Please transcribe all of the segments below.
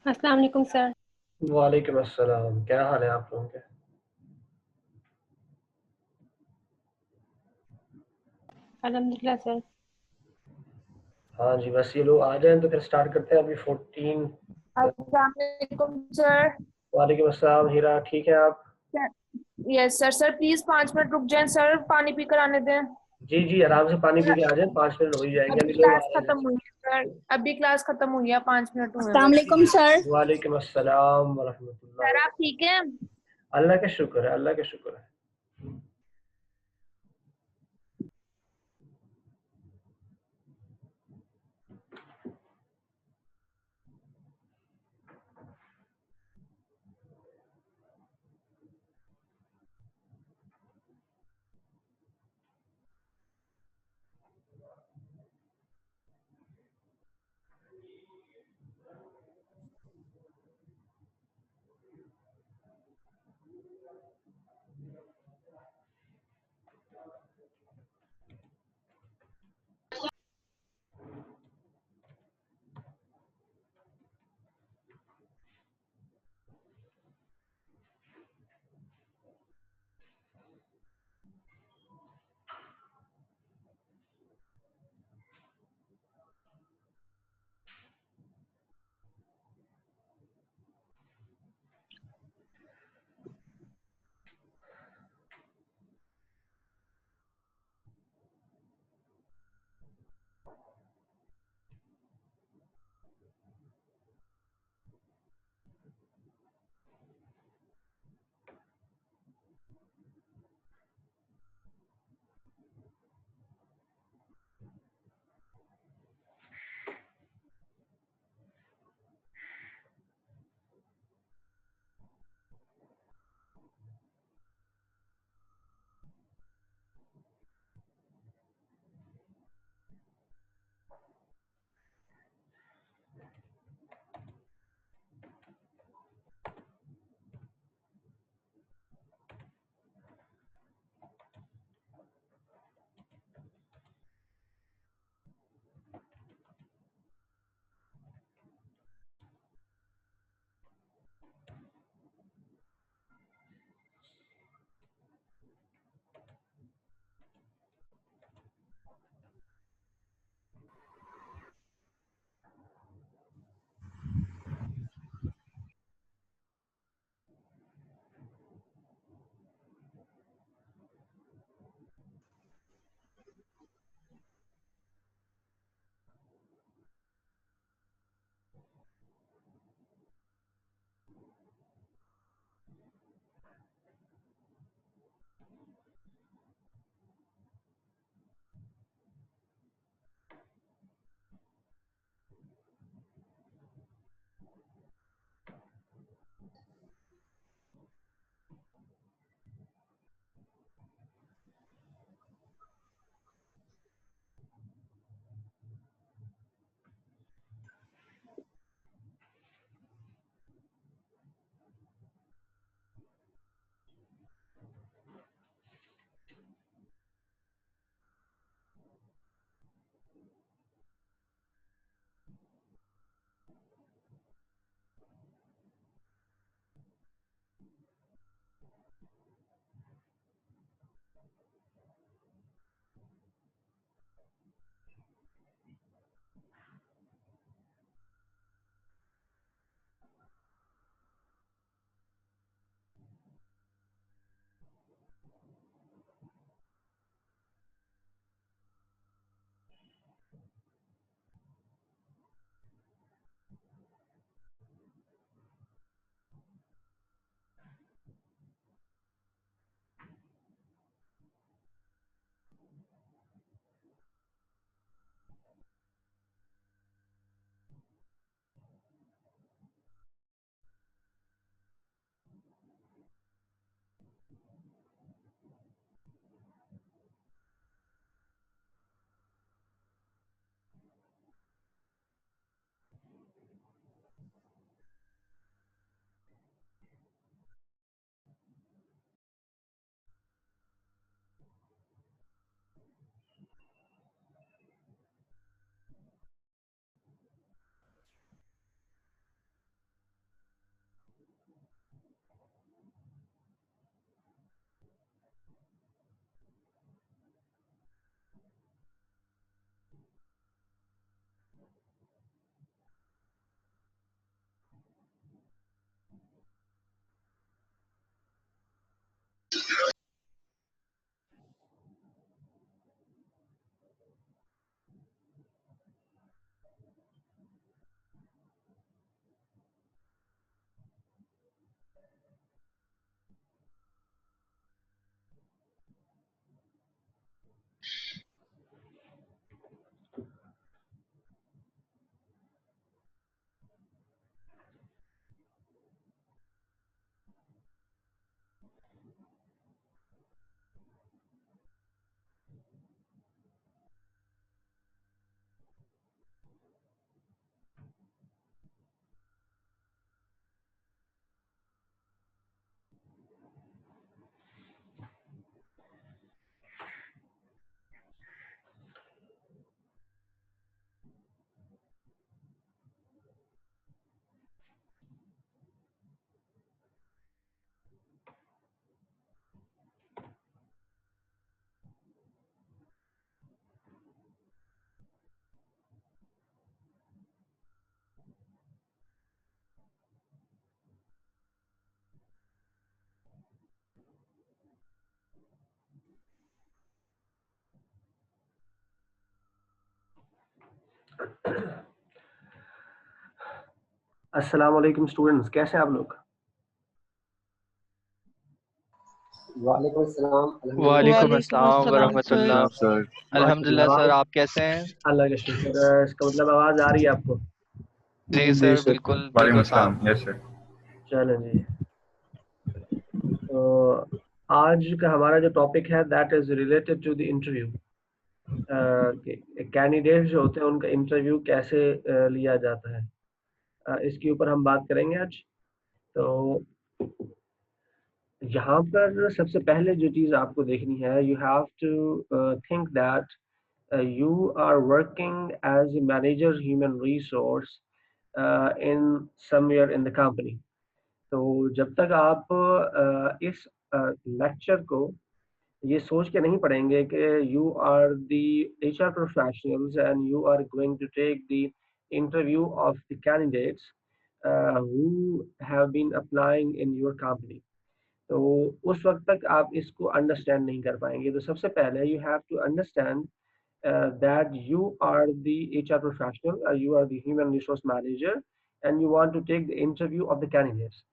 अस्सलाम वालेकुम सर। वालेकुम अस्सलाम। क्या हाल है आप लोगों के? अल्हम्दुलिल्लाह सर। हाँ जी, बस ये लोग आ जाएं तो फिर स्टार्ट करते हैं। अभी 14। अस्सलाम वालेकुम सर। वालेकुम अस्सलाम। हीरा ठीक है आप? Yes sir. Sir please 5 minute रुक जाएं सर, पानी पीकर आने दें। जी जी, आराम से पानी पी सर, के आ जाएं, 5 मिनट हो ही जाएंगे, अभी अभी लोग आ क्लास रहे हैं। खत्म हुई है सर, अभी क्लास खत्म हुई है, 5 मिनट हुए हैं अस्सलाम बस। वालेकुम सर। वालेकुम अस्सलाम वरहमतुल्लाह सर आप वबरकातुहू। ठीक हैं? अल्लाह का शुक्र है, अल्लाह का शुक्र है। अस्सलाम वालेकुम स्टूडेंट्स, कैसे हैं आप लोग? वालेकुम अस्सलाम, वालेकुम वालेकुम अस्सलाम अस्सलाम सर। वरहमतुल्लाह। सर। अल्हम्दुलिल्लाह माशाल्लाह, सर, आवाज आप कैसे हैं? अल्लाह का शुक्र है। इसका मतलब आवाज आ रही है आपको? जी जी सर, सर। बिल्कुल वालेकुम बिल्कुल साहब। अस्सलाम। Yes sir. चलें जी। तो आज का हमारा जो टॉपिक है that is related to the interview. Candidate जो होते हैं उनका इंटरव्यू कैसे लिया जाता है, इसके ऊपर हम बात करेंगे आज। तो यहाँ पर सबसे पहले जो चीज़ आपको देखनी है, you have to think that you are working as a manager human resource in somewhere in the company. तो जब तक आप इस लेक्चर को ये सोच के नहीं पढ़ेंगे कि you are the HR professionals and you are going to take the interview of the candidates who have been applying in your company, तो उस वक्त तक आप इसको अंडरस्टैंड नहीं कर पाएंगे। तो सबसे पहले you have to understand that you are the HR professional, you are the human resource manager, and you want to take the interview of the candidates.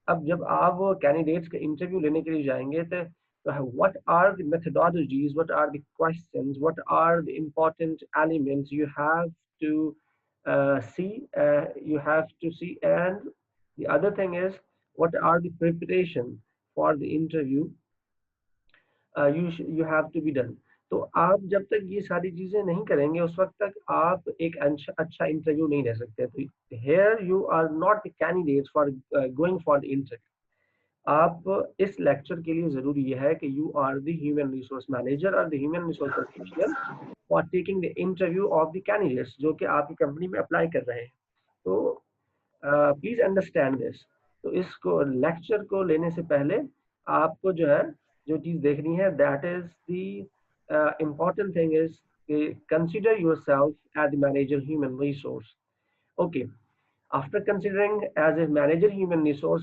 अब जब आप कैंडिडेट्स का इंटरव्यू लेने के लिए जाएंगे तो what are the methodologies, what are the questions, what are the important elements you have to you have to see, and the other thing is what are the preparation for the interview you have to be done. तो आप जब तक ये सारी चीजें नहीं करेंगे उस वक्त तक आप एक अच्छा इंटरव्यू नहीं ले सकते। तो here you are not the candidates for going for the interview. आप इस लेक्चर के लिए जरूरी ये है कि you are the human resource manager और the human resource professional for taking the interview of the candidates जो कि आपकी कंपनी में अप्लाई कर रहे हैं। तो प्लीज अंडरस्टैंड दिस। तो इसको लेक्चर को लेने से पहले आपको जो है जो चीज देखनी है that is the important thing is consider yourself as the manager human resource. Okay, after considering as a manager human resource,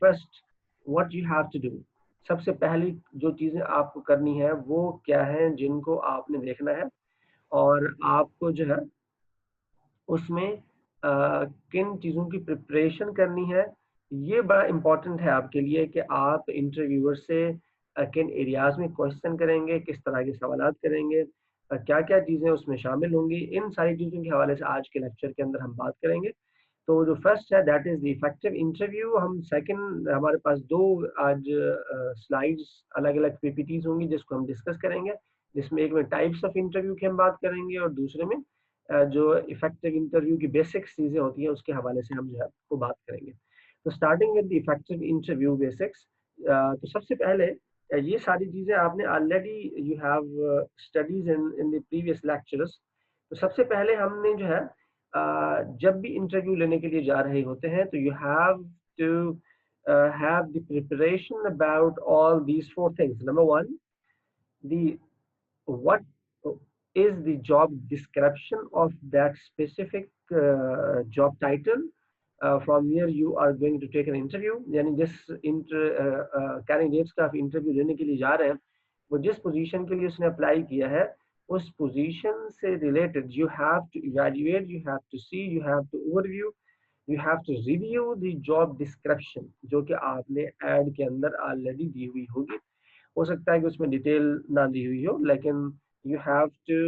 first what you have to do, सबसे पहली जो चीजें आपको करनी है वो क्या है जिनको आपने देखना है और आपको जो है उसमें किन चीज़ों की प्रिपरेशन करनी है। ये बड़ा इम्पोर्टेंट है आपके लिए कि आप इंटरव्यूअर से किन एरियाज में क्वेश्चन करेंगे, किस तरह के सवालात करेंगे, क्या क्या चीज़ें उसमें शामिल होंगी। इन सारी चीज़ों के हवाले से आज के लेक्चर के अंदर हम बात करेंगे। तो जो फर्स्ट है that is the effective interview. हम सेकंड, हमारे पास दो आज स्लाइड्स अलग अलग पीपीटीज होंगी जिसको हम डिस्कस करेंगे, जिसमें एक में टाइप्स ऑफ इंटरव्यू की हम बात करेंगे और दूसरे में जो इफेक्टिव इंटरव्यू की बेसिक चीजें होती हैं उसके हवाले से हम जो है वो बात करेंगे। तो starting with the effective interview basics, तो सबसे पहले ये सारी चीजें आपने already you have studies in the previous lectures. तो सबसे पहले हमने जो है जब भी इंटरव्यू लेने के लिए जा रहे होते हैं तो you have to have the preparation about all these four things. Number one, the what is the job description of that specific job title from where you are going to take an interview. यानी जिस candidates का आप interview लेने के लिए जा रहे हैं वो जिस पोजीशन के लिए उसने अप्लाई किया है उस पोजीशन से related you have to evaluate, you have to see, you have to overview, you have to review the job description जो कि आपने एड के अंदर ऑलरेडी दी हुई होगी। हो सकता है कि उसमें डिटेल ना दी हुई हो, लेकिन you have to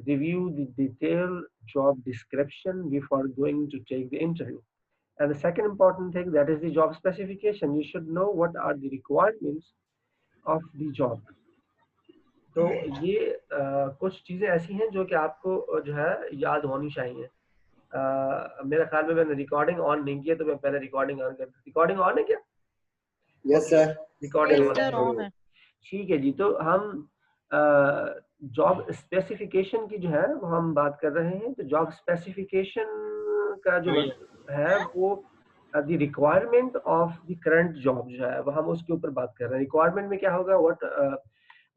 review the detailed job description before going to take the interview. And the second important thing, that is the job specification. You should know what are the requirements of the job. तो ये कुछ चीजें ऐसी हैं जो कि आपको जो है याद होनी चाहिए। मेरा ख्याल में मैंने रिकॉर्डिंग ऑन नहीं किया तो मैं पहले रिकॉर्डिंग ऑन करता। रिकॉर्डिंग ऑन है क्या? Yes sir. Recording Yes, sir, on है। ठीक है जी। तो हम जॉब स्पेसिफिकेशन की जो है वो हम बात कर रहे हैं। तो जॉब स्पेसिफिकेशन का जो है वो the requirement of the current job जो है वो हम उसके ऊपर बात कर रहे हैं। रिक्वायरमेंट में क्या होगा,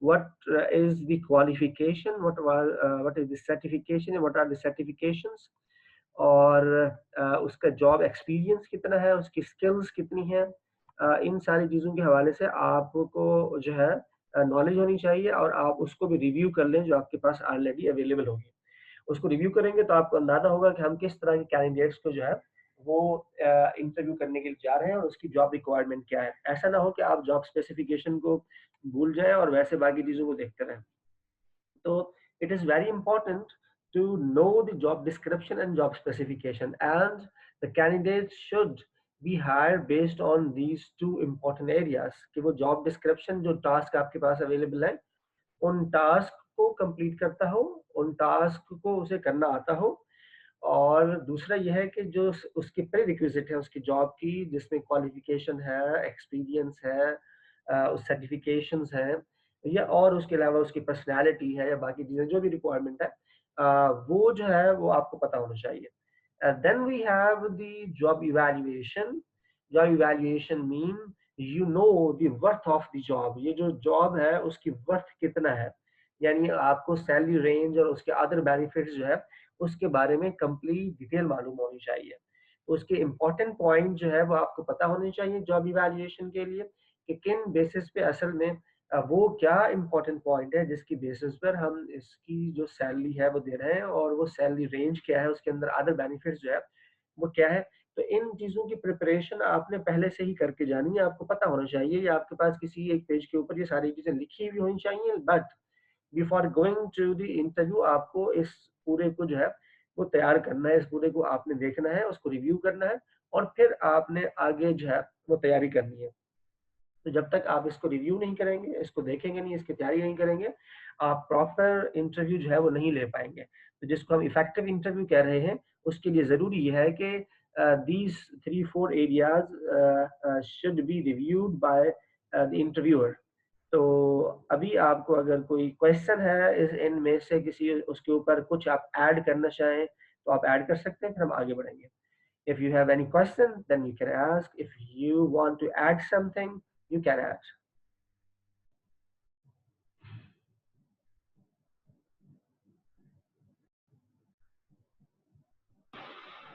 what is the qualification, what is the certification, what are the certifications, और उसका जॉब एक्सपीरियंस कितना है, उसकी स्किल्स कितनी है। इन सारी चीज़ों के हवाले से आपको जो है नॉलेज होनी चाहिए और आप उसको भी रिव्यू कर लें जो आपके पास ऑलरेडी अवेलेबल होगी। उसको रिव्यू करेंगे तो आपको अंदाजा होगा कि हम किस तरह के कैंडिडेट्स को जो है वो इंटरव्यू करने के लिए जा रहे हैं और उसकी जॉब रिक्वायरमेंट क्या है। ऐसा ना हो कि आप जॉब स्पेसिफिकेशन को भूल जाएं और वैसे बाकी चीजों को देखते रहें। तो it is very important to know the job description and job specification, and the candidates should be hired based on these two important areas कि वो job description जो task आपके पास available है उन टास्क को कंप्लीट करता हो, उन टास्क को उसे करना आता हो, और दूसरा यह है कि जो उसकी प्री रिक्विजिट है उसकी जॉब की, जिसमें क्वालिफिकेशन है, एक्सपीरियंस है, सर्टिफिकेशंस हैं, या और उसके अलावा उसकी पर्सनैलिटी है या बाकी चीज़ें जो भी रिक्वायरमेंट है, वो जो है वो आपको पता होना चाहिए। Then we have the job evaluation. Job evaluation mean you know the worth of the job. ये जो जॉब है उसकी वर्थ कितना है, यानी आपको सैलरी रेंज और उसके अदर बेनिफिट्स जो है उसके बारे में कंप्लीट डिटेल मालूम होनी चाहिए। तो उसके इम्पोर्टेंट पॉइंट जो है वो आपको पता होने चाहिए जॉब इवैल्यूएशन के लिए कि किन बेसिस पे असल में वो क्या इम्पोर्टेंट पॉइंट है जिसकी बेसिस पर हम इसकी जो सैलरी है वो दे रहे हैं, और वो सैलरी रेंज क्या है, उसके अंदर अदर बेनिफिट्स जो है वो क्या है। तो इन चीज़ों की प्रिपरेशन आपने पहले से ही करके जानी है, आपको पता होना चाहिए, या आपके पास किसी एक पेज के ऊपर ये सारी चीज़ें लिखी हुई होनी चाहिए। But before going to the interview आपको इस पूरे को जो है वो तैयार करना है, इस पूरे को आपने देखना है, उसको रिव्यू करना है, और फिर आपने आगे जो है वो तैयारी करनी है। तो जब तक आप इसको रिव्यू नहीं करेंगे, इसको देखेंगे नहीं, इसकी तैयारी नहीं करेंगे, आप प्रॉपर इंटरव्यू जो है वो नहीं ले पाएंगे। तो जिसको हम इफेक्टिव इंटरव्यू कह रहे हैं उसके लिए जरूरी यह है कि these 3-4 areas should be reviewed by the interviewer। तो अभी आपको अगर कोई क्वेश्चन है इस इनमें से किसी उसके ऊपर कुछ आप ऐड करना चाहें तो आप ऐड कर सकते हैं, फिर हम आगे बढ़ेंगे। If you have any question, then you can ask. If you want to add something, you can add.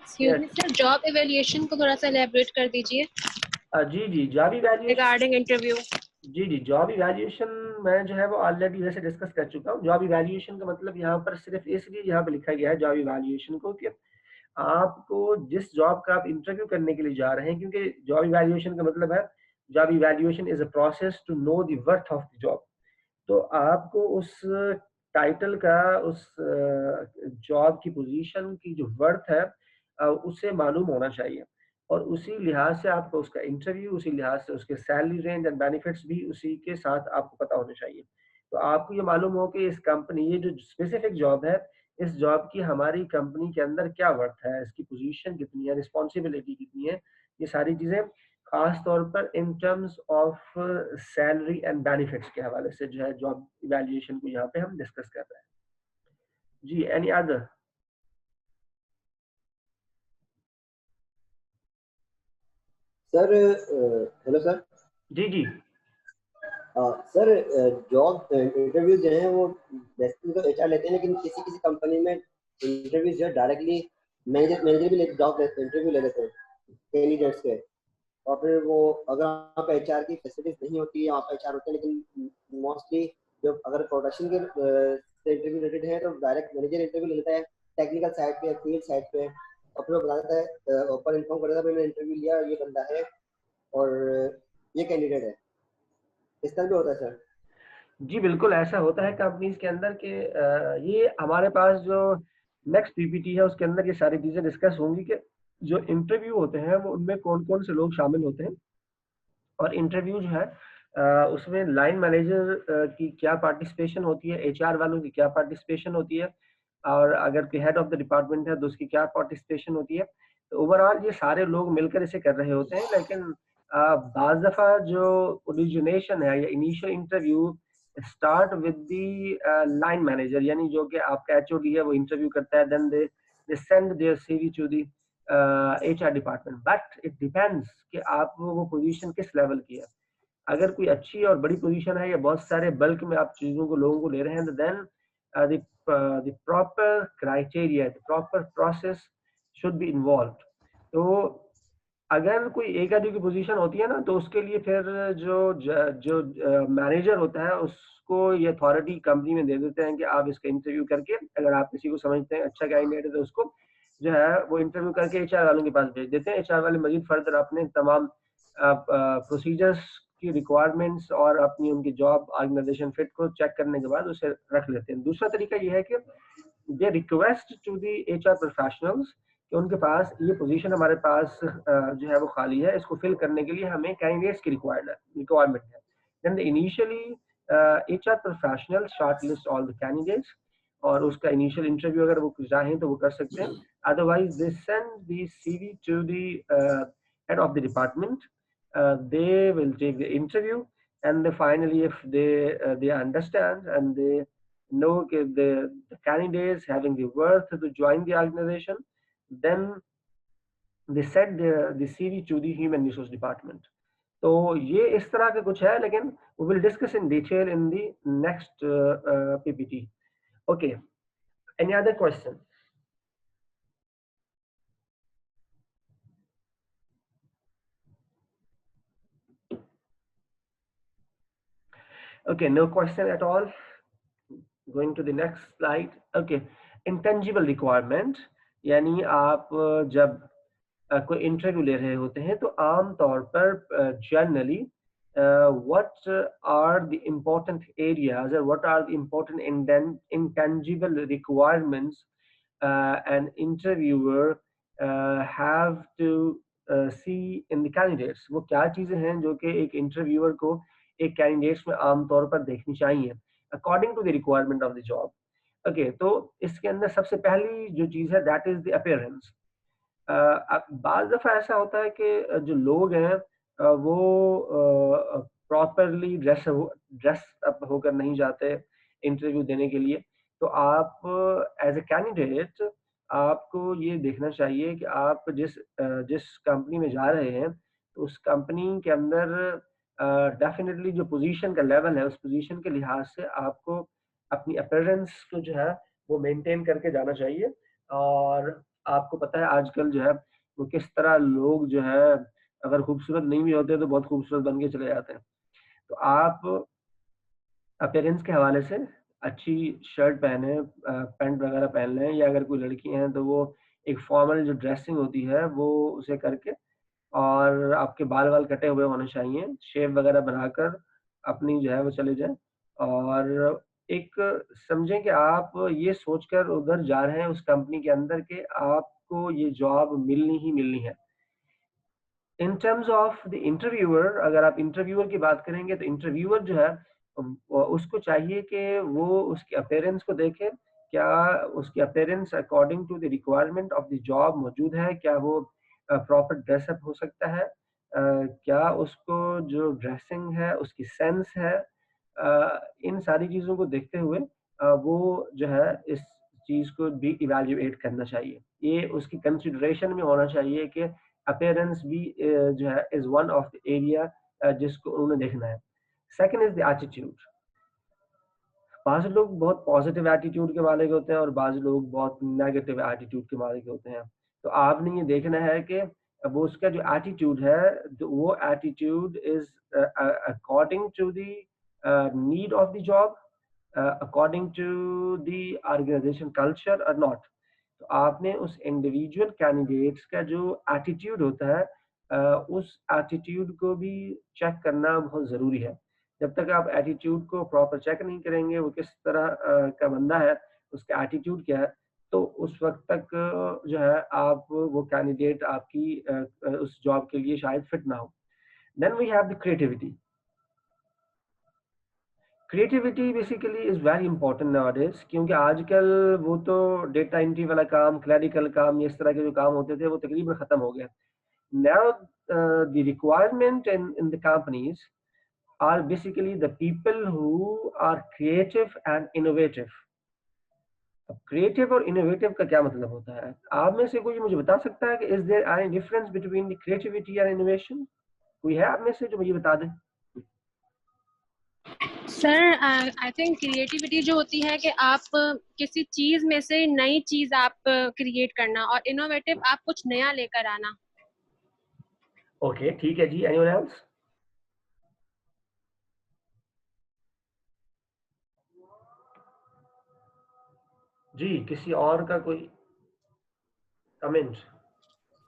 Excuse me sir, job evaluation को थोड़ा सा एलैबोरेट कर दीजिए जी जॉब इवैल्यूएशन रिगार्डिंग इंटरव्यू। जी जॉब इवैल्यूएशन मैं जो है वो ऑलरेडी वैसे डिस्कस कर चुका हूँ। जॉब इवैल्यूएशन का मतलब यहाँ पर सिर्फ इसलिए यहाँ पे लिखा गया है जॉब इवैल्यूएशन को कि आपको जिस जॉब का आप इंटरव्यू करने के लिए जा रहे हैं, क्योंकि जॉब इवैल्यूएशन का मतलब है job evaluation is a process to know the worth of the job. तो आपको उस टाइटल का, उस जॉब की पोजीशन की जो वर्थ है उसे मालूम होना चाहिए, और उसी लिहाज से आपको उसका इंटरव्यू, उसी लिहाज से उसके सैलरी रेंज एंड बेनिफिट्स भी उसी के साथ आपको पता होने चाहिए। तो आपको ये मालूम हो कि इस कंपनी, ये जो स्पेसिफिक जॉब है, इस जॉब की हमारी कंपनी के अंदर क्या वर्थ है, इसकी पोजीशन कितनी है, रिस्पॉन्सिबिलिटी कितनी है, ये सारी चीजें खास तौर पर in terms of salary and benefits के हवाले से जो है जॉब इवैल्यूएशन को यहाँ पे हम डिस्कस कर रहे हैं। जी any other? Sir hello sir. जी सर जॉब इंटरव्यू जो है वो बेसिकली तो एचआर लेते हैं, लेकिन किसी किसी कंपनी में इंटरव्यू जो है डायरेक्टली मैनेजर भी जॉब इंटरव्यू ले लेते हैं कैंडिडेट्स के, और फिर वो अगर आप एचआर की फैसिलिटीज नहीं होती है, आप एचआर होते हैं, लेकिन मोस्टली जो अगर प्रोडक्शन के से इंटरव्यू रिलेटेड है तो डायरेक्ट मैनेजर इंटरव्यू ले लेता है टेक्निकल साइड पे, फील्ड साइड पे, और फिर वो बता देता है, ऊपर इन्फॉर्म कर देता है मैंने इंटरव्यू लिया, ये बंदा है और ये कैंडिडेट है। इस तरह भी होता है सर? जी बिल्कुल ऐसा होता है कंपनीज के अंदर कि ये हमारे पास जो नेक्स्ट पीपीटी है उसके अंदर ये सारी चीजें डिस्कस होंगी कि जो इंटरव्यू होते हैं वो उनमें कौन कौन से लोग शामिल होते हैं, और इंटरव्यू जो है उसमें लाइन मैनेजर की क्या पार्टिसिपेशन होती है, एचआर वालों की क्या पार्टिसिपेशन होती है, और अगर कोई हेड ऑफ द डिपार्टमेंट है तो उसकी क्या पार्टिसिपेशन होती है। तो ओवरऑल ये सारे लोग मिलकर इसे कर रहे होते हैं, लेकिन बाज़ दफ़ा जो ओरिजिनेशन है या initial interview start with the line manager, यानी जो कि आपका एचओडी है वो इंटरव्यू करता है, then they send their CV to the HR department. But it depends कि आप वो पोजीशन किस लेवल की है। अगर कोई अच्छी और बड़ी पोजीशन है या बहुत सारे बल्क में आप चीजों को, लोगों को ले रहे हैं, तो then the proper criteria, the proper process should be involved। तो अगर कोई एक आदमी की पोजीशन होती है ना, तो उसके लिए फिर जो मैनेजर होता है उसको ये अथॉरिटी कंपनी में दे देते हैं कि आप इसका इंटरव्यू करके, अगर आप किसी को समझते हैं अच्छा कैंडिडेट है तो उसको जो है वो इंटरव्यू करके एचआर वालों के पास भेज देते हैं। एचआर वाले मजीद फर्दर अपने तमाम प्रोसीजर्स की रिक्वायरमेंट्स और अपनी उनकी जॉब ऑर्गेनाइजेशन फिट को चेक करने के बाद उसे रख लेते हैं। दूसरा तरीका ये है कि they request to the HR professionals कि उनके पास ये पोजीशन हमारे पास जो है वो खाली है, इसको फिल करने के लिए हमें कैंडिडेट्स की रिक्वायरमेंट है। Then initially HR professional shortlist all the candidates और उसका इनिशियल इंटरव्यू अगर वो चाहें तो वो कर सकते हैं। Otherwise they send the CV to the head of the department, they will take the interview, and finally if they understand and they know the candidates having the worth to join the organization, then they send the CV to the human resource department. तो ये इस तरह का कुछ है, लेकिन we will discuss in detail in the next PPT. Okay, any other question? Okay, no question at all. Going to the next slide. Okay, intangible requirement, यानी आप जब कोई इंटरव्यू ले रहे होते हैं तो आम तौर पर generally what are the important areas or what are the important intangible requirements an interviewer have to see in the candidates? वो क्या चीजें हैं जो कि एक इंटरव्यूअर को एक कैंडिडेट्स में आमतौर पर देखनी चाहिए according to the requirement of the job? Okay, तो इसके अंदर सबसे पहली जो चीज है दैट इज द अपीयरेंस। बाज़ दफ़ा ऐसा होता है कि जो लोग हैं वो प्रॉपरली ड्रेस अप होकर नहीं जाते इंटरव्यू देने के लिए। तो आप एज ए कैंडिडेट आपको ये देखना चाहिए कि आप जिस कंपनी में जा रहे हैं तो उस कंपनी के अंदर डेफिनेटली जो पोजीशन का लेवल है उस पोजीशन के लिहाज से आपको अपनी अपीयरेंस को जो है वो मेंटेन करके जाना चाहिए। और आपको पता है आजकल जो है वो किस तरह लोग जो है अगर खूबसूरत नहीं भी होते तो बहुत खूबसूरत बन के चले जाते हैं। तो आप अपीयरेंस के हवाले से अच्छी शर्ट पहने, पैंट वगैरह पहन लें, या अगर कोई लड़की हैं तो वो एक फॉर्मल जो ड्रेसिंग होती है वो उसे करके, और आपके बाल वाल कटे हुए होने चाहिए, शेव वगैरह बनाकर अपनी जो है वो चले जाएं। और एक समझें कि आप ये सोचकर उधर जा रहे हैं उस कंपनी के अंदर कि आपको ये जॉब मिलनी ही मिलनी है। In terms of the interviewer, अगर आप इंटरव्यूअर की बात करेंगे तो इंटरव्यूअर जो है उसको चाहिए कि वो उसकी अपीयरेंस को देखे, क्या उसकी appearance according to the requirement of the job मौजूद है, क्या वो प्रॉपर ड्रेसअप हो सकता है, क्या उसको जो ड्रेसिंग है उसकी सेंस है। इन सारी चीज़ों को देखते हुए वो जो है इस चीज़ को भी इवैल्यूएट करना चाहिए। ये उसकी कंसिडरेशन में होना चाहिए कि अपीयरेंस भी जो है is one of the area जिसको उन्होंने देखना है। Second is the attitude. बाज़ लोग बहुत पॉजिटिव एटीट्यूड के मालिक होते हैं और बाज़ लोग बहुत नेगेटिव एटीट्यूड के मालिक होते हैं। तो आपने ये देखना है कि वो उसका जो एटीट्यूड है तो वो attitude is according to the need of the job, according to the organisation culture और नॉट। तो आपने उस इंडिविजुअल कैंडिडेट्स का जो एटीट्यूड होता है उस एटीट्यूड को भी चेक करना बहुत ज़रूरी है। जब तक आप एटीट्यूड को प्रॉपर चेक नहीं करेंगे वो किस तरह का बंदा है, उसका एटीट्यूड क्या है, तो उस वक्त तक जो है आप वो कैंडिडेट आपकी उस जॉब के लिए शायद फिट ना हो। Then we have the creativity. Creativity basically is very important nowadays, क्योंकि आजकल वो तो डेटा एंट्री वाला काम, क्लरिकल काम, इस तरह के जो काम होते थे वो तकरीबन खत्म हो गए। Now the requirement in the companies are basically the people who are creative and innovative. अब creative और innovative का क्या मतलब होता है? आप में से कोई मुझे बता सकता है कि is there any difference between the creativity and innovation? कोई है आप में से जो मुझे बता दे? सर आई थिंक क्रिएटिविटी जो होती है कि आप किसी चीज में से नई चीज आप क्रिएट करना, और इनोवेटिव आप कुछ नया लेकर आना। ओके, ठीक है जी। Anyone else? जी, किसी और का कोई? Comment.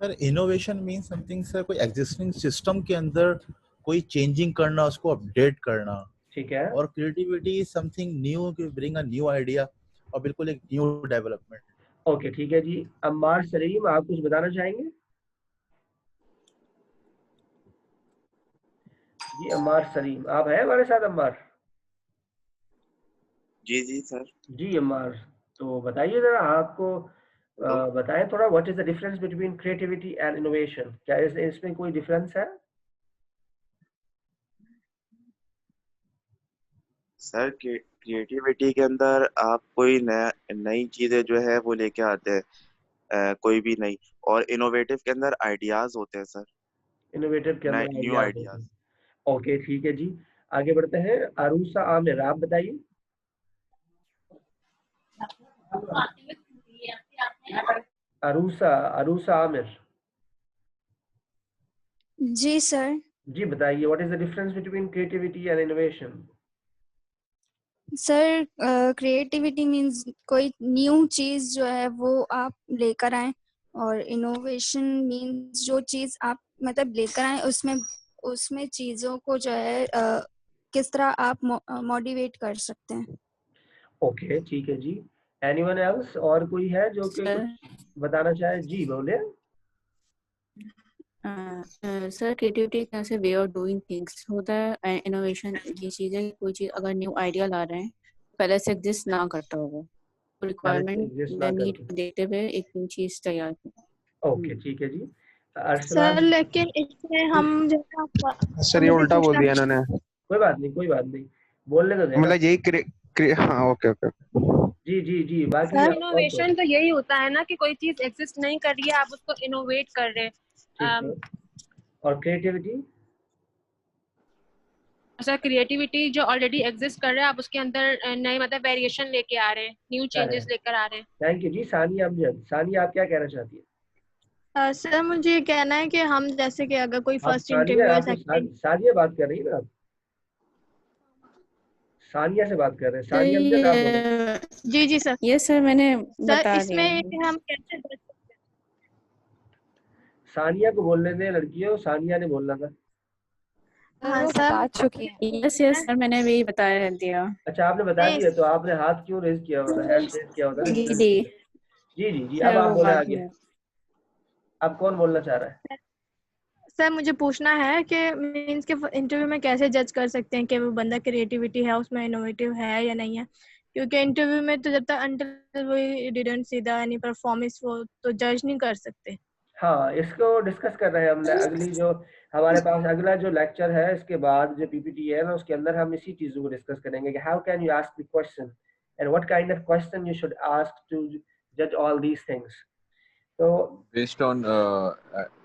Sir innovation mean something sir कोई एग्जिस्टिंग सिस्टम के अंदर कोई चेंजिंग करना, उसको अपडेट करना। ठीक है, और क्रिएटिविटी इज समथिंग न्यू, कि ब्रिंग अ न्यू आइडिया और बिल्कुल एक न्यू डेवलपमेंट। ओके ठीक है जी। अम्मार सलीम, आप कुछ बताना चाहेंगे? जी अम्मार सलीम, आप हैं हमारे साथ? अम्मार जी जी सर। जी अम्मार, तो बताइए जरा, आपको बताएं थोड़ा, what is the difference between creativity and innovation? क्या इसमें कोई डिफरेंस है? सर क्रिएटिविटी के अंदर आप कोई नई चीजें जो है वो लेके आते हैं, कोई भी नई। और इनोवेटिव के अंदर आइडियाज होते हैं सर, इनोवेटिव के अंदर न्यू आइडियाज होते आइडियाज। हैं। ओके ठीक है जी, आगे बढ़ते हैं। अरूसा आमिर, आप बताइए। अरूसा अरूसा आमिर, जी सर। जी बताइए, what is the difference between creativity and innovation? Sir creativity means कोई न्यू चीज जो है वो आप लेकर आए, और इनोवेशन मींस जो चीज आप मतलब लेकर आए उसमें उसमें चीजों को जो है किस तरह आप मोटिवेट कर सकते हैं। ओके ठीक है जी। एनीवन एल्स, और कोई है जो कि सर कुछ बताना चाहे? जी बोले। सर क्रिएटिविटी एक तरह से वे ऑफ डूइंग थिंग्स होता है। इनोवेशन ये चीज़ है कि कोई चीज़ अगर न्यू आइडिया ला रहे हैं, पहले से एग्जिस्ट ना करता हो, वो रिक्वायरमेंट एग्जिस्ट ना या नीड करके। को देखते हुए एक न्यू चीज़ तैयार की। ओके ठीक है जी। सर अरसलान, लेकिन इसमें हम सर ये मुझे उल्टा बोल पूछना दिया इन्होंने, कोई बात नहीं, कोई बात नहीं, बोलने तो देना। मतलब यही हाँ ओके ओके। जी जी जी, बाकी सर और इनोवेशन तो यही होता है ना कि कोई चीज एग्जिस्ट नहीं कर रही है, आप उसको इनोवेट कर रहे हैं। ठीक है। और क्रिएटिविटी? सर क्रिएटिविटी जो ऑलरेडी एग्जिस्ट कर रहा है, आप उसके अंदर नए मतलब वेरिएशन लेके आ रहे हैं, न्यू चेंजेस लेकर आ रहे हैं। थैंक यू जी। सानिया अमजद, सानिया आप क्या कहना चाहती है? सर मुझे ये कहना है कि हम जैसे कि अगर कोई आप फर्स्ट सानिया, इंटरव्यू या आप तो सेकंड। सानिया बात कर रही है ना? सानिया से बात कर रहे हैं। सानिया अमजद, आप बोलो। जी जी सर। ये सर मैंने सर बता इसमें दिया। हम कैसे बच सकते हैं? सानिया को बोलने दें लड़कियों, सानिया ने बोलना था। हाँ वो सर। बता चुकी है। यस यस सर, मैंने भी बताया दिया। अच्छा आपने बता दिया, तो आपने हाथ क्यों रेज किया होता, हैंड रेज किया होता ना? जी जी जी जी जी, अब सर, आप वो बोले बात आगे। में अब कौन बोलना चाह रहा है? सर मुझे पूछना है कि मींस के इंटरव्यू में कैसे जज कर सकते हैं कि वो बंदा क्रिएटिविटी है उसमें, इनोवेटिव है या नहीं है, क्योंकि इंटरव्यू में तो जब तक until we didn't see the any performance वो तो जज नहीं कर सकते। हाँ, इसको डिस्कस कर रहे हैं हम। अगली जो हमारे पास अगला जो लेक्चर है, इसके बाद जो पीपीटी है ना, उसके अंदर हम इसी चीजों को डिस्कस करेंगे कि how can you ask the question and what kind of question you should ask to जज ऑल दीज थिंग्स। तो based on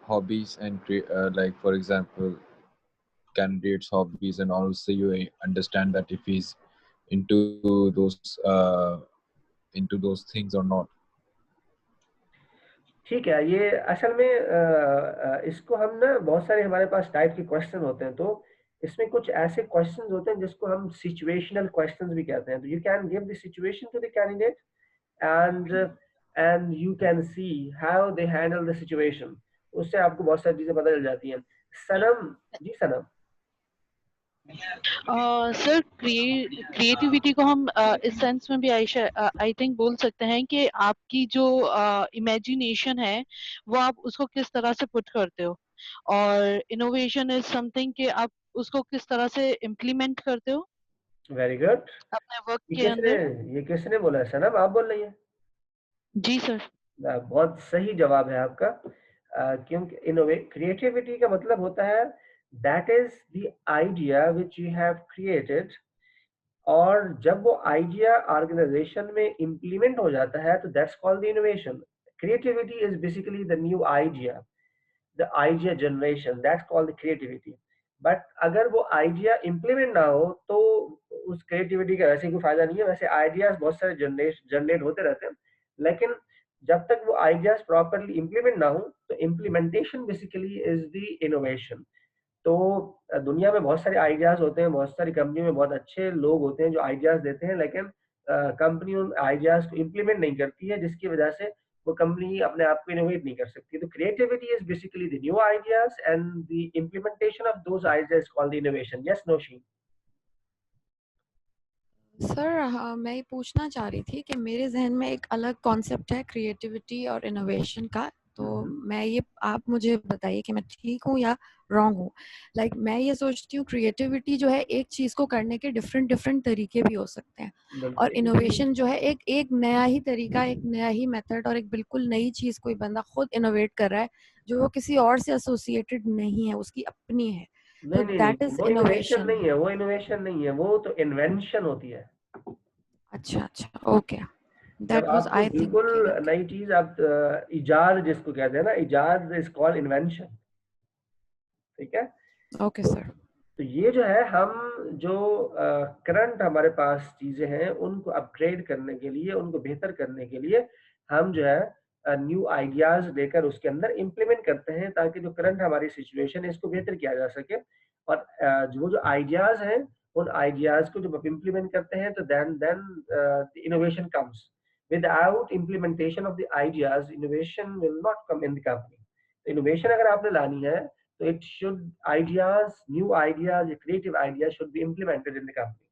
hobbies and like for example candidates hobbies, and also you understand that if he's into those uh, into those things or not. ठीक है, ये असल में इसको हम ना, बहुत सारे हमारे पास टाइप के क्वेश्चन होते हैं, तो इसमें कुछ ऐसे क्वेश्चंस होते हैं जिसको हम सिचुएशनल क्वेश्चंस भी कहते हैं। तो you can give the situation to the candidate and you can see how they handle the situation. उससे आपको बहुत सारी चीजें पता चल जाती हैं। सनम जी, सनम। सर क्रिएटिविटी को हम इस सेंस में भी आई थिंक बोल सकते हैं कि आपकी जो इमेजिनेशन है वो आप उसको किस तरह से पुट करते हो, और इनोवेशन इज समथिंग कि आप उसको किस तरह से इम्प्लीमेंट करते हो वेरी गुड। अपने वर्क के अंदर। ये किसने बोला है? सनम आप बोल रही है? जी सर। बहुत सही जवाब है आपका। क्योंकि क्रिएटिविटी का मतलब होता है that is the idea which you have created, और जब वो आइडिया ऑर्गेनाइजेशन में इम्प्लीमेंट हो जाता है तो that's called the innovation. Creativity is basically the new idea, the idea generation, that's called the creativity. But अगर वो आइडिया इम्प्लीमेंट ना हो तो उस क्रिएटिविटी का वैसे कोई फायदा नहीं है। वैसे आइडियाज बहुत सारे जनरेट होते रहते हैं, लेकिन जब तक वो आइडियाज प्रॉपरली इम्प्लीमेंट ना हो तो implementation basically is the innovation. तो दुनिया में बहुत सारे आइडियाज होते हैं, बहुत सारी कंपनी में बहुत अच्छे लोग होते हैं जो आइडियाज देते हैं, लेकिन कंपनी उन आइडियाज को इम्प्लीमेंट नहीं करती है, जिसकी वजह से वो कंपनी अपने आप को इनोवेट नहीं कर सकती। तो creativity is basically the new ideas and the implementation of those ideas called innovation. Yes Nausheen. Sir मैं ये पूछना चाह रही थी कि मेरे जहन में एक अलग कॉन्सेप्ट है क्रिएटिविटी और इनोवेशन का, तो मैं ये आप मुझे बताइए कि मैं ठीक हूँ या रॉन्ग हूँ। लाइक मैं ये सोचती हूँ क्रिएटिविटी जो है एक चीज को करने के डिफरेंट डिफरेंट तरीके भी हो सकते हैं, और इनोवेशन जो है एक नया ही तरीका, एक नया ही मेथड और एक बिल्कुल नई चीज कोई बंदा खुद इनोवेट कर रहा है जो वो किसी और से एसोसिएटेड नहीं है, उसकी अपनी है, तो नहीं, दैट इज वो इनोवेशन इनोवेशन। नहीं है, वो इनोवेशन नहीं है, वो तो इन्वेंशन होती है। अच्छा, ओके, जब दैट वाज आपको आई बिल्कुल थिंकिंग। नई चीज आप इजाद जिसको कहते हैं ना, इजाद इज कॉल्ड इन्वेंशन। ठीक है, ओके सर। तो ये जो है हम जो करंट हमारे पास चीजें हैं उनको अपग्रेड करने के लिए, उनको बेहतर करने के लिए हम जो है न्यू आइडियाज लेकर उसके अंदर इम्प्लीमेंट करते हैं, ताकि जो करंट हमारी सिचुएशन है इसको बेहतर किया जा सके। और जो आइडियाज हैं उन आइडियाज को जब आप इम्प्लीमेंट करते हैं तो then innovation comes. Without implementation of the ideas innovation will not come in the company. Innovation अगर आपने लानी है तो it should new ideas, creative ideas should be implemented in the company.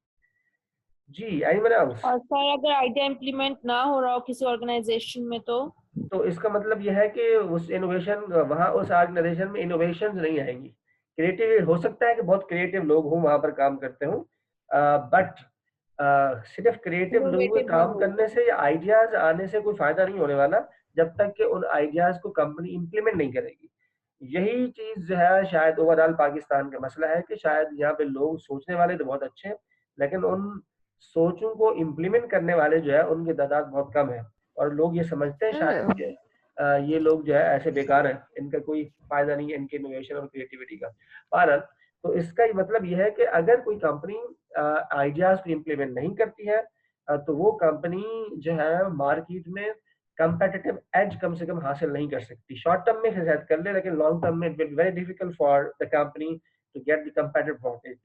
जी, anyone else? और सर अगर idea implement ना हो रहा हो किसी ऑर्गेनाइजेशन में तो इसका मतलब यह है कि उस इनोवेशन वहाँ उस ऑर्गेनाइजेशन में इनोवेशन नहीं आएंगी। क्रिएटिव हो सकता है कि बहुत क्रिएटिव लोग हों वहाँ पर काम करते हों, बट सिर्फ क्रिएटिव लोगों के काम करने से या आइडियाज आने से कोई फायदा नहीं होने वाला जब तक कि उन आइडियाज को कंपनी इम्प्लीमेंट नहीं करेगी। यही चीज जो है शायद ओवरऑल पाकिस्तान का मसला है कि शायद यहाँ पे लोग सोचने वाले तो बहुत अच्छे हैं, लेकिन उन सोचों को इम्प्लीमेंट करने वाले जो है उनकी तादाद बहुत कम है, और लोग ये समझते हैं शायद कि ये लोग जो है ऐसे बेकार हैं, इनका कोई फायदा नहीं है इनके इनोवेशन और क्रिएटिविटी का। भारत तो इसका मतलब यह है कि अगर कोई कंपनी आइडियाज को इम्प्लीमेंट नहीं करती है तो वो कंपनी जो है मार्केट में कंपेटिटिव एज कम से कम हासिल नहीं कर सकती। शॉर्ट टर्म में शायद कर ले, लेकिन लॉन्ग टर्म में it will very difficult for the company to get the competitive advantage,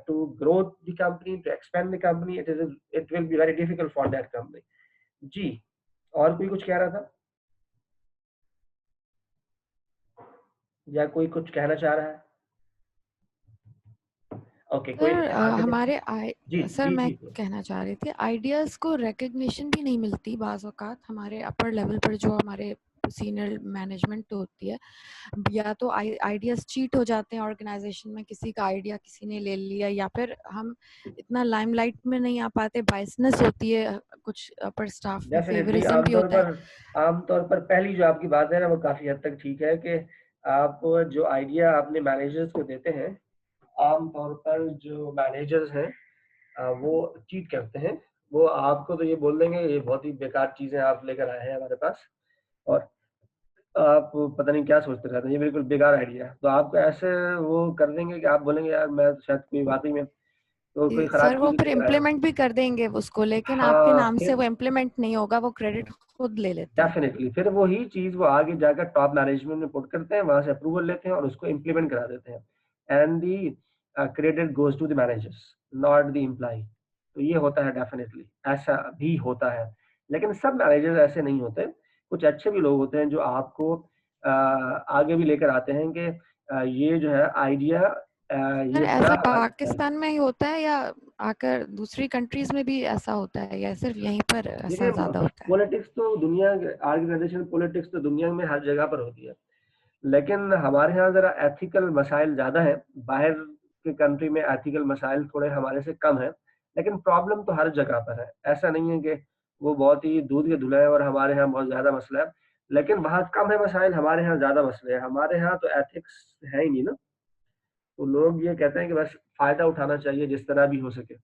to grow the company, to expand the company. It will be very difficult for that company. जी, और कोई कुछ कह रहा था या कोई कुछ कहना चाह रहा है? ओके, कोई सर हमारे सर जी, मैं जी, कहना चाह रही थी आइडियाज को रिकग्निशन भी नहीं मिलती बाज़ औक़ात हमारे अपर लेवल पर, जो हमारे सीनियर मैनेजमेंट होती है, या तो आइडियाज चीट हो जाते हैं ऑर्गेनाइजेशन में, किसी का आइडिया किसी ने ले लिया, या फिर हम इतना लाइमलाइट में नहीं आ पाते, बायसनेस होती है कुछ अपर स्टाफ में, डेफिनेटली फेवरिज्म भी होता है। आमतौर पर पहली जो आपकी बात है ना वो काफी हद तक ठीक है कि आप जो आइडिया अपने मैनेजर्स को देते हैं, आमतौर पर जो मैनेजर्स हैं वो चीट करते हैं। वो आपको तो ये बोल देंगे ये बहुत ही बेकार चीजें आप लेकर आए हैं हमारे पास, और आप पता नहीं क्या सोचते रहते हैं, ये बिल्कुल बेकार आइडिया। तो आपको ऐसे वो कर देंगे कि आप बोलेंगे यार मैं शायद कोई वाकई में तो कोई खराब सर वो चीज फिर लेकर आया। इम्प्लीमेंट भी कर देंगे उसको, लेकिन आपके हाँ, नाम से फिर वो इम्प्लीमेंट नहीं होगा, वो क्रेडिट खुद ले लेते हैं। डेफिनेटली फिर वही चीज वो आगे जाकर टॉप मैनेजमेंट में पुट करते हैं, वहां से अप्रूवल लेते हैं और उसको इम्प्लीमेंट करा देते हैं, and the credit goes to the managers not the employee. तो ये होता है, डेफिनेटली ऐसा भी होता है, लेकिन सब मैनेजर्स ऐसे नहीं होते। कुछ अच्छे भी लोग होते हैं जो आपको आगे भी लेकर आते हैं कि ये जो है आइडिया सर ये ऐसा बड़ा पाकिस्तान में ही होता है या आकर दूसरी कंट्रीज में भी ऐसा होता है, या सिर्फ यहीं पर ऐसा ज्यादा होता है? पॉलिटिक्स तो दुनिया ऑर्गेनाइजेशन पॉलिटिक्स तो दुनिया में हर जगह पर होती है, लेकिन हमारे यहाँ जरा एथिकल मसाइल ज्यादा है। बाहर के कंट्री में एथिकल मसाइल थोड़े हमारे से कम है, लेकिन प्रॉब्लम तो हर जगह पर है। ऐसा नहीं है कि वो बहुत ही दूध के धुला है और हमारे यहाँ बहुत ज्यादा मसला है, लेकिन वहाँ कम है मसाइल, हमारे यहाँ ज्यादा मसले हैं। हमारे यहाँ तो एथिक्स है ही नहीं ना, तो लोग ये कहते हैं कि बस फायदा उठाना चाहिए जिस तरह भी हो सके।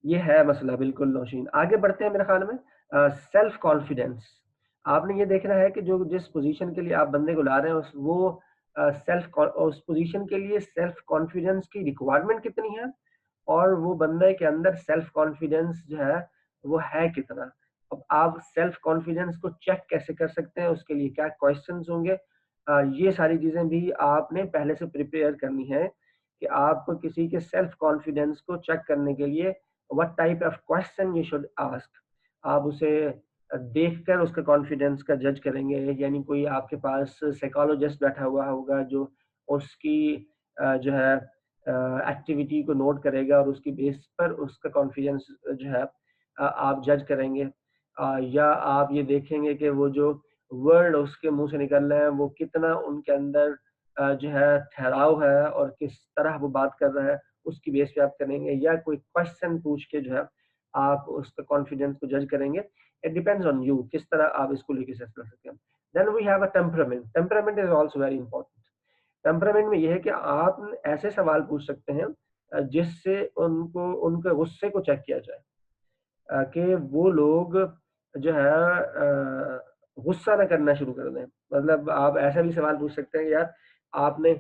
ये है मसला, बिल्कुल नौशीन। आगे बढ़ते हैं मेरे ख्याल में सेल्फ कॉन्फिडेंस। आपने ये देखना है कि जो जिस पोजीशन के लिए आप बंदे को ला रहे हैं उस पोजीशन के लिए सेल्फ कॉन्फिडेंस की रिक्वायरमेंट कितनी है, और वो बंदे के अंदर सेल्फ कॉन्फिडेंस जो है वो है कितना। अब आप सेल्फ कॉन्फिडेंस को चेक कैसे कर सकते हैं, उसके लिए क्या क्वेश्चंस होंगे, ये सारी चीजें भी आपने पहले से प्रिपेयर करनी है कि आपको किसी के सेल्फ कॉन्फिडेंस को चेक करने के लिए what type of question you should ask. आप उसे देखकर उसका कॉन्फिडेंस का जज करेंगे, यानी कोई आपके पास साइकोलॉजिस्ट बैठा हुआ होगा जो उसकी जो है एक्टिविटी को नोट करेगा और उसकी बेस पर उसका कॉन्फिडेंस जो है आप जज करेंगे, या आप ये देखेंगे कि वो जो वर्ड उसके मुंह से निकल रहे हैं वो कितना उनके अंदर जो है ठहराव है और किस तरह वो बात कर रहा है, उसकी बेस पे आप करेंगे, या कोई क्वेश्चन पूछ के जो है आप उसका कॉन्फिडेंस को जज करेंगे। इट डिपेंड्स ऑन यू किस तरह आप इसको लेके सेट कर सकते हैं। Then we have a temperament. Temperament is also very important. Temperament में यह है कि आप ऐसे सवाल पूछ सकते हैं जिससे उनको उनके गुस्से को चेक किया जाए, कि वो लोग जो है गुस्सा ना करना शुरू कर दें। मतलब आप ऐसा भी सवाल पूछ सकते हैं कि यार आपने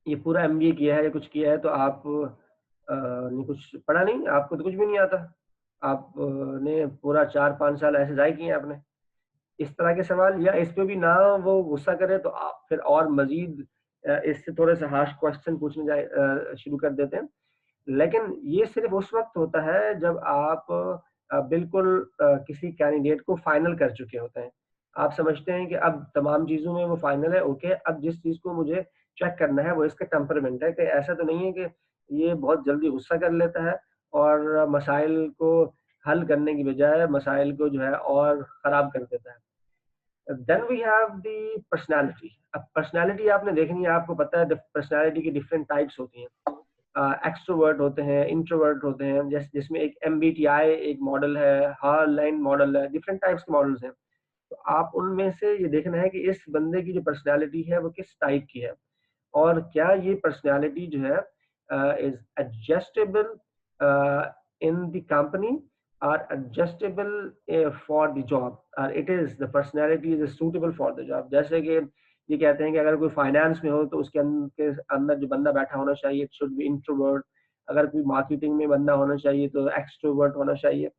ये पूरा एमबीए किया है या कुछ किया है तो आप ने कुछ पढ़ा नहीं, आपको तो कुछ भी नहीं आता, आपने पूरा 4-5 साल ऐसे ज़ाय किए आपने। इस तरह के सवाल, या इस पे भी ना वो गुस्सा करे तो आप फिर और मजीद इससे थोड़े से हार्श क्वेश्चन पूछने शुरू कर देते हैं। लेकिन ये सिर्फ उस वक्त होता है जब आप बिल्कुल किसी कैंडिडेट को फाइनल कर चुके होते हैं। आप समझते हैं कि अब तमाम चीज़ों में वो फाइनल है, ओके, अब जिस चीज़ को मुझे चेक करना है वो इसका टेम्परामेंट है, कि ऐसा तो नहीं है कि ये बहुत जल्दी गुस्सा कर लेता है और मसाइल को हल करने की बजाय मसाइल को जो है और ख़राब कर देता है। Then we have the personality. अब पर्सनैलिटी आपने देखनी है, आपको पता है पर्सनैलिटी की डिफरेंट टाइप्स होती हैं। एक्सट्रोवर्ट होते हैं, इंट्रोवर्ट होते हैं, जिसमें एक MBTI एक मॉडल है, हार्लाइन मॉडल है, डिफरेंट टाइप्स के मॉडल्स हैं। तो आप उनमें से ये देखना है कि इस बंदे की जो पर्सनैलिटी है वो किस टाइप की है, और क्या ये पर्सनैलिटी जो है is adjustable in the company और एडजस्टेबल फॉर द जॉब, और it is the personality is suitable for the job. जैसे कि ये कहते हैं कि अगर कोई फाइनेंस में हो तो उसके अंदर जो बंदा बैठा होना चाहिए इट शुड बी इंट्रोवर्ट, अगर कोई मार्केटिंग में बंदा होना चाहिए तो एक्सट्रोवर्ट होना चाहिए।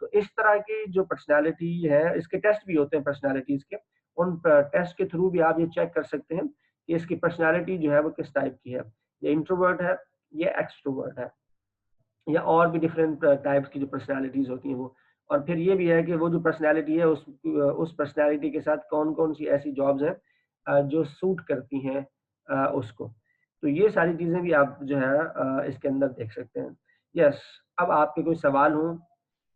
तो इस तरह की जो पर्सनालिटी है, इसके टेस्ट भी होते हैं पर्सनालिटीज के, उन टेस्ट के थ्रू भी आप ये चेक कर सकते हैं कि इसकी पर्सनालिटी जो है वो किस टाइप की है, ये इंट्रोवर्ट है, ये एक्सट्रोवर्ट है, या और भी डिफरेंट टाइप्स की जो पर्सनालिटीज होती हैं वो। और फिर ये भी है कि वो जो पर्सनालिटी है उस पर्सनालिटी के साथ कौन कौन सी ऐसी जॉब्स हैं जो सूट करती हैं उसको। तो ये सारी चीज़ें भी आप जो है इसके अंदर देख सकते हैं। यस, अब आपके कोई सवाल हो,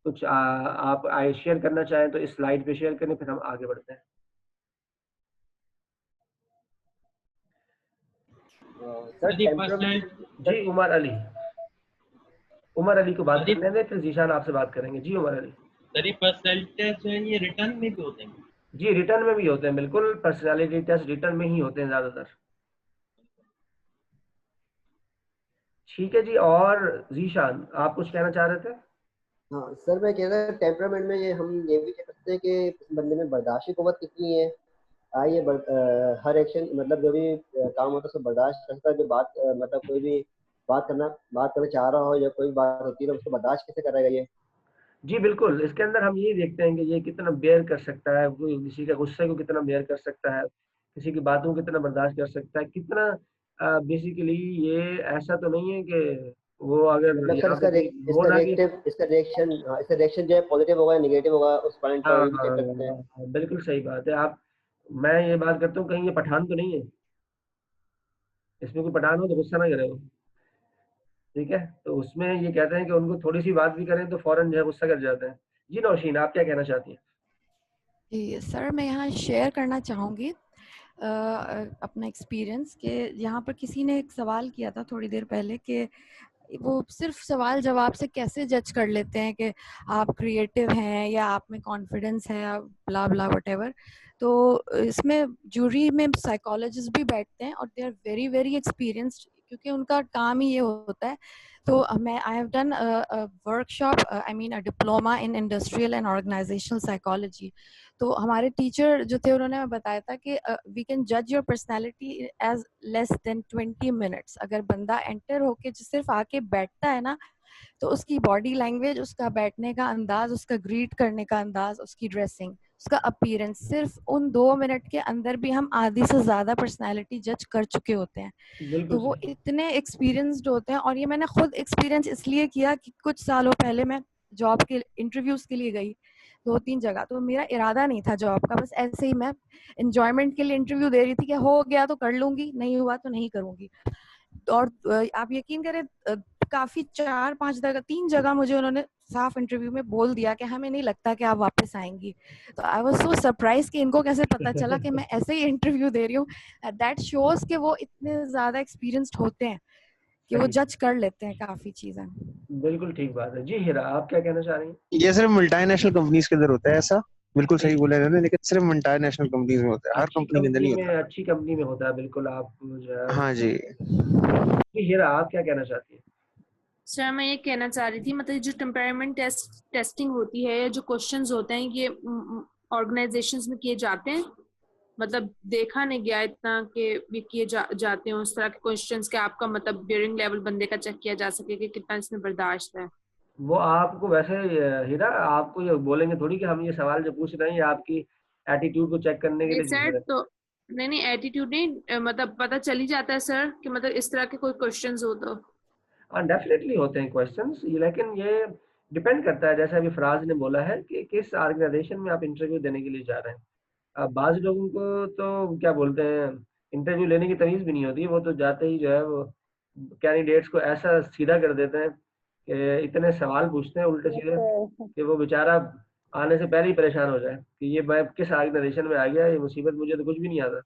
कुछ आप शेयर करना चाहें तो इस स्लाइड पे शेयर करें, फिर हम आगे बढ़ते हैं। जी उमर अली को बात करने दें, फिर जीशान आपसे बात करेंगे। जी उमर अली। सर ये पर्सनैलिटी टेस्ट है, ये रिटर्न में भी होते हैं? जी रिटर्न में भी होते हैं, बिल्कुल पर्सनालिटी टेस्ट रिटर्न में ही होते हैं ज़्यादातर। ठीक है जी, और जीशान आप कुछ कहना चाह रहे थे? हाँ सर, मैं कह रहा था टेम्परामेंट में ये हम ये भी कह सकते हैं कि बंदे में बर्दाश्त कुव्वत कितनी है। ये हर एक्शन मतलब जो भी काम होता है उसको बर्दाश्त करता है, जो बात मतलब कोई भी बात करना चाह रहा हो या कोई बात होती है तो उसको बर्दाश्त कैसे करेगा ये। जी बिल्कुल, इसके अंदर हम ये देखते हैं कि ये कितना बेयर कर सकता है, किसी के गुस्से को कितना बेयर कर सकता है, किसी की बातों को कितना बर्दाश्त कर सकता है, कितना बेसिकली ये ऐसा तो नहीं है कि वो अगर इसका रिएक्शन जो है पॉजिटिव होगा या नेगेटिव होगा उस पॉइंट पर भी चेक करते हैं। बिल्कुल सही बात है। मैं ये बात करता हूँ कहीं ये पठान तो नहीं है, इसमें कोई पठान हो तो गुस्सा ना करे वो, ठीक है। तो उसमें ये कहते हैं कि उनको थोड़ी सी बात भी करें तो फौरन जो है गुस्सा कर जाते हैं। जी नौशीन, आप क्या कहना चाहती हैं? जी सर, मैं यहाँ शेयर करना चाहूँगी अपना एक्सपीरियंस कि यहाँ पर किसी ने एक सवाल किया था थोड़ी देर पहले कि वो सिर्फ सवाल जवाब से कैसे जज कर लेते हैं कि आप क्रिएटिव हैं या आप में कॉन्फिडेंस है, ब्ला ब्ला व्हाटएवर। तो इसमें जूरी में साइकोलॉजिस्ट भी बैठते हैं और they are very very experienced, क्योंकि उनका काम ही ये होता है। तो I have done workshop, I mean a diploma in industrial and organisational psychology. तो हमारे टीचर जो थे उन्होंने बताया था कि वी कैन जज your personality as less than 20 minutes. अगर बंदा एंटर होके जो सिर्फ आके बैठता है ना, तो उसकी बॉडी लैंग्वेज, उसका बैठने का अंदाज, उसका ग्रीट करने का अंदाज, उसकी ड्रेसिंग, उसका अपीयरेंस, सिर्फ उन 2 मिनट के अंदर भी हम आधी से ज्यादा पर्सनालिटी जज कर चुके होते हैं। तो वो इतने एक्सपीरियंस्ड होते हैं। और ये मैंने खुद एक्सपीरियंस इसलिए किया कि कुछ सालों पहले मैं जॉब के इंटरव्यूज के लिए गई 2-3 जगह, तो मेरा इरादा नहीं था जॉब का, बस ऐसे ही मैं एंजॉयमेंट के लिए इंटरव्यू दे रही थी कि हो गया तो कर लूंगी, नहीं हुआ तो नहीं करूंगी। और आप यकीन करें काफी 4-5 जगह 3 जगह मुझे उन्होंने साफ इंटरव्यू में बोल दिया कि हमें नहीं लगता कि आप वापस आएंगी। तो आई वाज सो सरप्राइज कि इनको कैसे पता चला कि मैं ऐसे ही इंटरव्यू दे रही हूँ। दैट शोज कि वो इतने ज्यादा एक्सपीरियंस्ड होते हैं कि वो जज कर लेते हैं काफी चीजें। बिल्कुल ठीक बात है जी। हीरा, आप क्या कहना चाह रही हैं? ये सिर्फ मल्टीनेशनल कंपनीज के अंदर होता है ऐसा, बिल्कुल सही बोला इन्होंने, लेकिन सिर्फ मल्टीनेशनल कंपनीज में होता है, हर कंपनी के अंदर नहीं होता। अच्छी कंपनी में होता है, बिल्कुल। आप जो है हाँ जी। हीरा, आप क्या कहना चाहती हैं? सर मैं ये कहना चाह रही थी, मतलब जो टेम्परामेंट टेस्टिंग होती है, जो क्वेश्चंस होते हैं, ये ऑर्गेनाइजेशंस में किए जाते हैं? मतलब देखा नहीं गया इतना कि ये किए जाते हैं उस तरह के क्वेश्चंस के आपका मतलब बियरिंग लेवल बंदे का चेक किया जा सके कि कितना इसमें बर्दाश्त है। वो आपको वैसे हीरा, आपको ये बोलेंगे थोड़ी कि हम ये सवाल जो पूछ रहे हैं ये आपकी एटीट्यूड को चेक करने के लिए पूछ सर रहे हैं। तो नहीं एटीट्यूड नहीं, मतलब पता चल ही जाता है सर कि मतलब इस तरह के कोई क्वेश्चंस हो तो। हाँ, डेफिनेटली होते हैं क्वेश्चंस, लेकिन ये डिपेंड करता है, जैसे अभी फराज ने बोला है कि किस ऑर्गेनाइजेशन में आप इंटरव्यू देने के लिए जा रहे हैं। अब बाज़ लोगों को तो क्या बोलते हैं, इंटरव्यू लेने की तमीज़ भी नहीं होती, वो तो जाते ही जो है वो कैंडिडेट्स को ऐसा सीधा कर देते हैं कि इतने सवाल पूछते हैं उल्टे सीधे कि वो बेचारा आने से पहले ही परेशान हो जाए कि ये मैं किस ऑर्गेनाइजेशन में आ गया, ये मुसीबत, मुझे तो कुछ भी नहीं आता।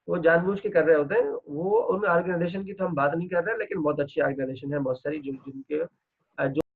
वो जानबूझ के कर रहे होते हैं। वो उन ऑर्गेनाइजेशन की तो हम बात नहीं कर रहे हैं, लेकिन बहुत अच्छी ऑर्गेनाइजेशन है बहुत सारी जिनके